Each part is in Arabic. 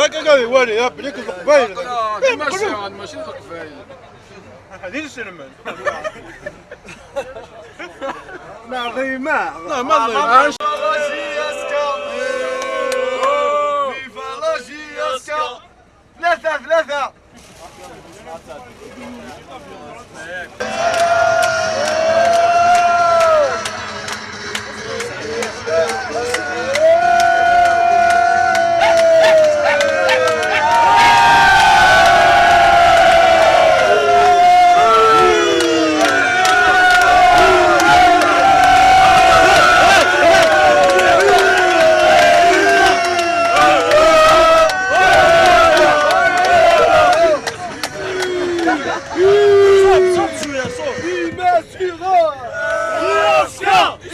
هكا قال والي يا بليك القبايل ماشي ماشي القبايل هذه السينما ما ضيماع لا ما ضيع ثلاثة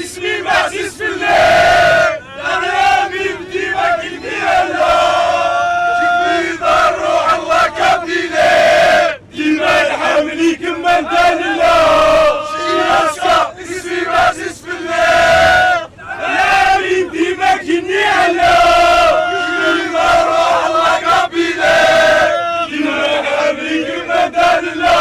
اسمي معزيز في الليل اعلامي بديما كلمي جيت دار روح الله كابيلي ديما الحاملي كما ندللا شياسكا اسمي معزيز في الليل اعلامي بديما كلمي جيت دار روح الله كابيلي ديما الحاملي كما ندللا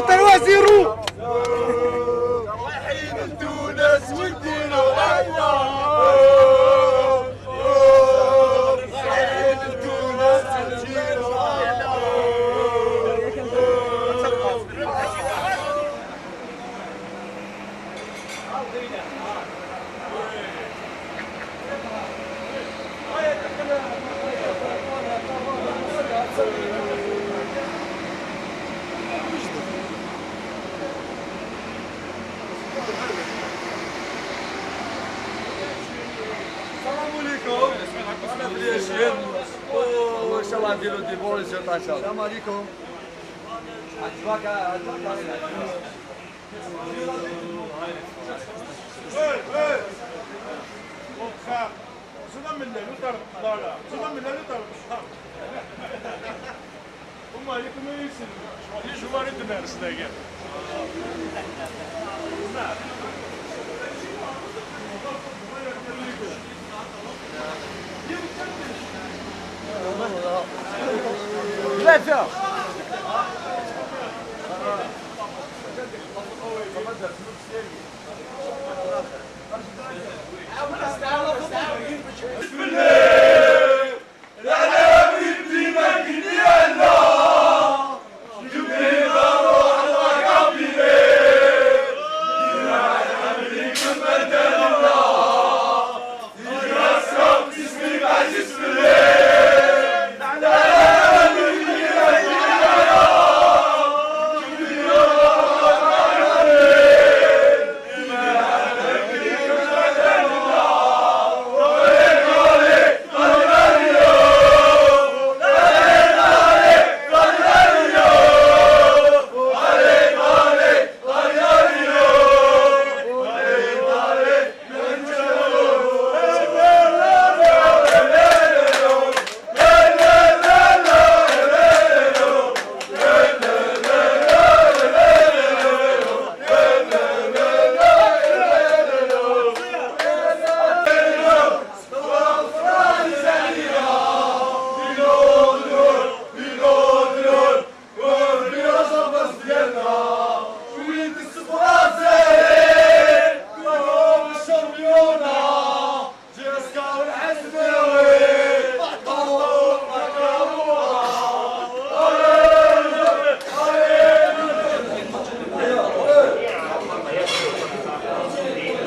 تروازيرو رايحين تونس ونديروا عنا رايحين تونس ونديروا عنا وان شاء الله نديروا دي بون ريزولتا ان شاء الله. السلام عليكم. ثلاثة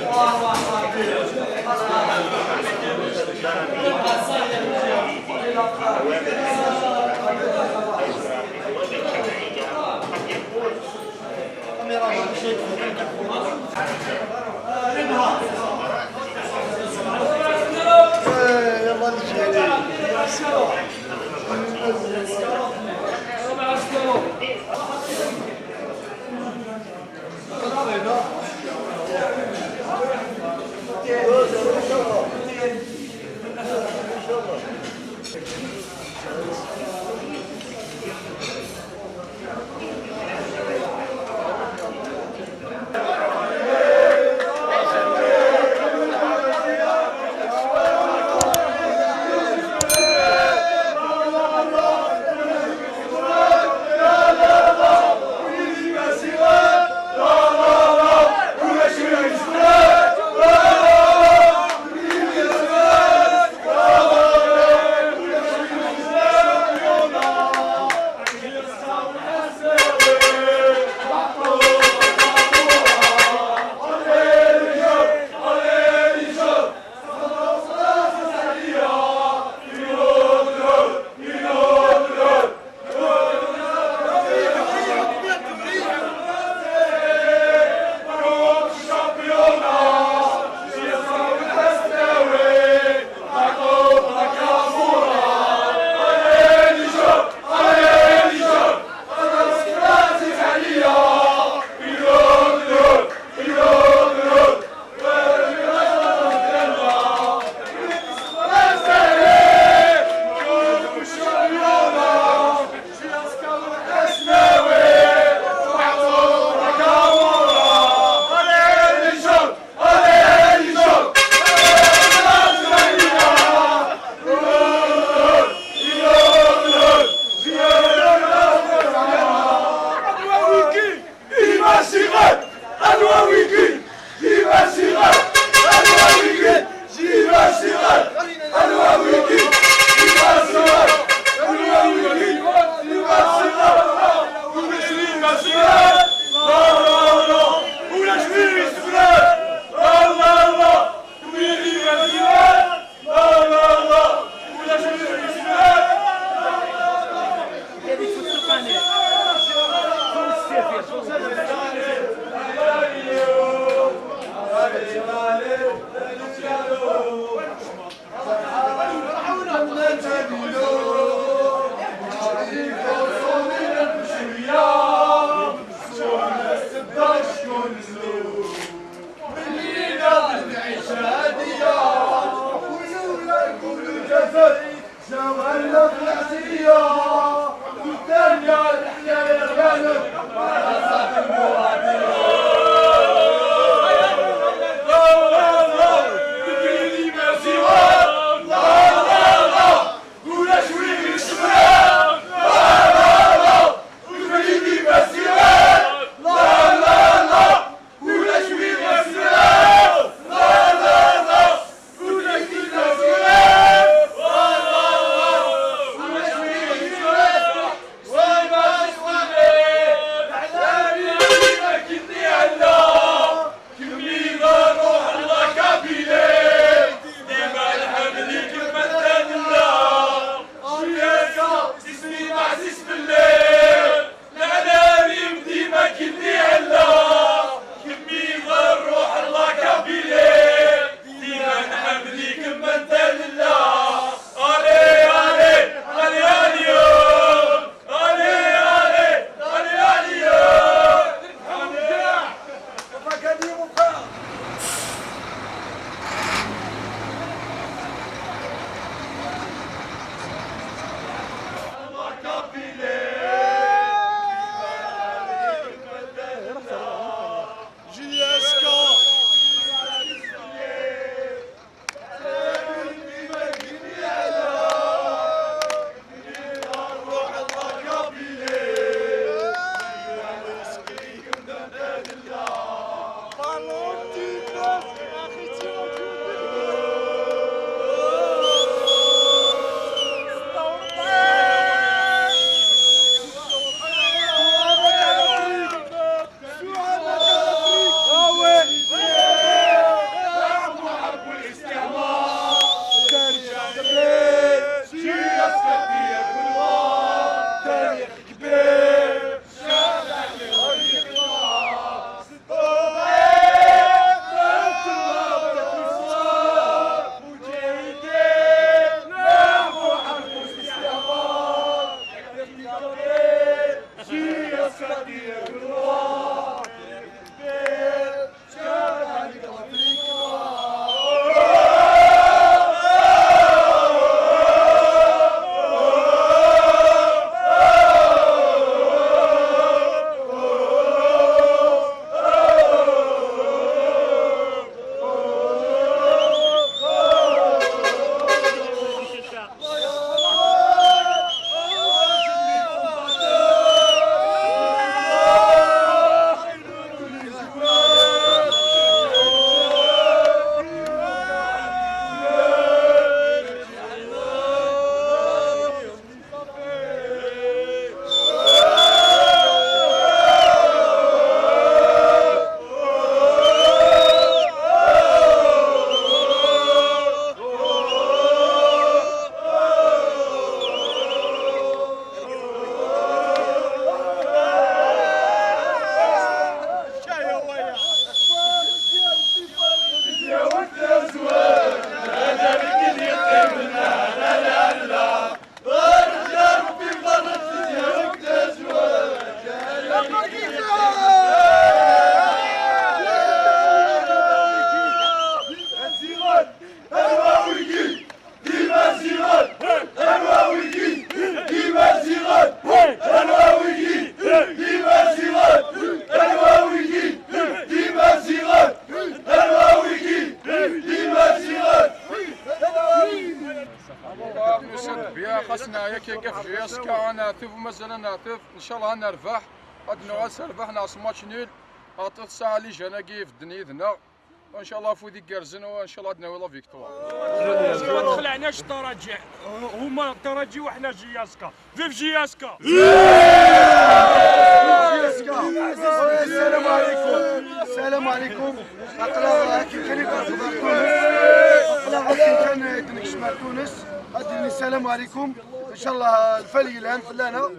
الله هنايا كيف جياسكا نعتف ومازال نعتف ان شاء الله نربح غادي نوعد سربح ناقص ماتش نيل عطيت الساعه اللي جانا كيف الدنيا ذنا وان شاء الله فودي كارزن وان شاء الله غادي ناوي لا فيكتوار. ما تخلعناش الترجي هما الترجي وحنا جياسكا فيف جياسكا. السلام عليكم. السلام عليكم. أقلا كي كان يبقى أخبار تونس أقلا كي كان يدنك شمال تونس أديني السلام عليكم. إن شاء الله الفريق الآن فلانا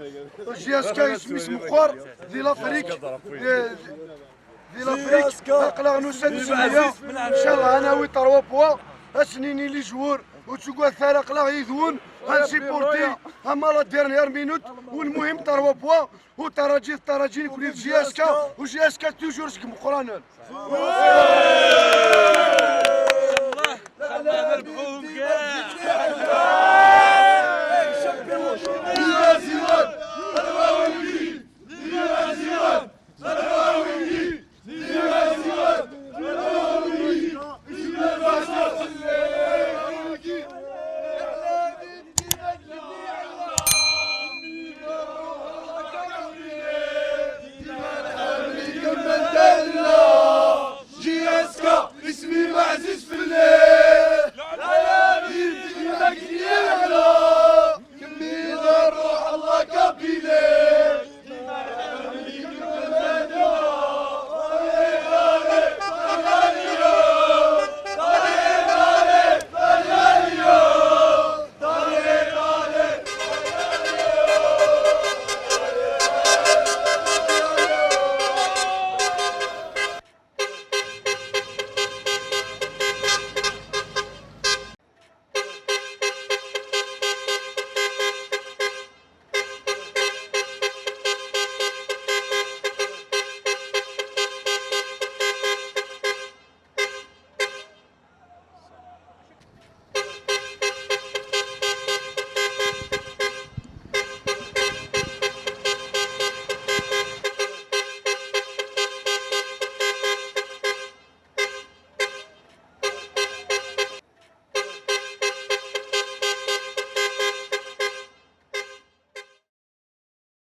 جياسكا اسمه قوار دي لافريك دي لافريك أقلا نوسد سمية إن شاء الله أنا وي تروا بوا أسنيني لي جوور وتشوكوا الفرق لا يذون هنسيبورتي اما لا ديرنيير مينوت والمهم تروا بوا الترجي كل جياسكا وجياسكا توجور سكم قرانون.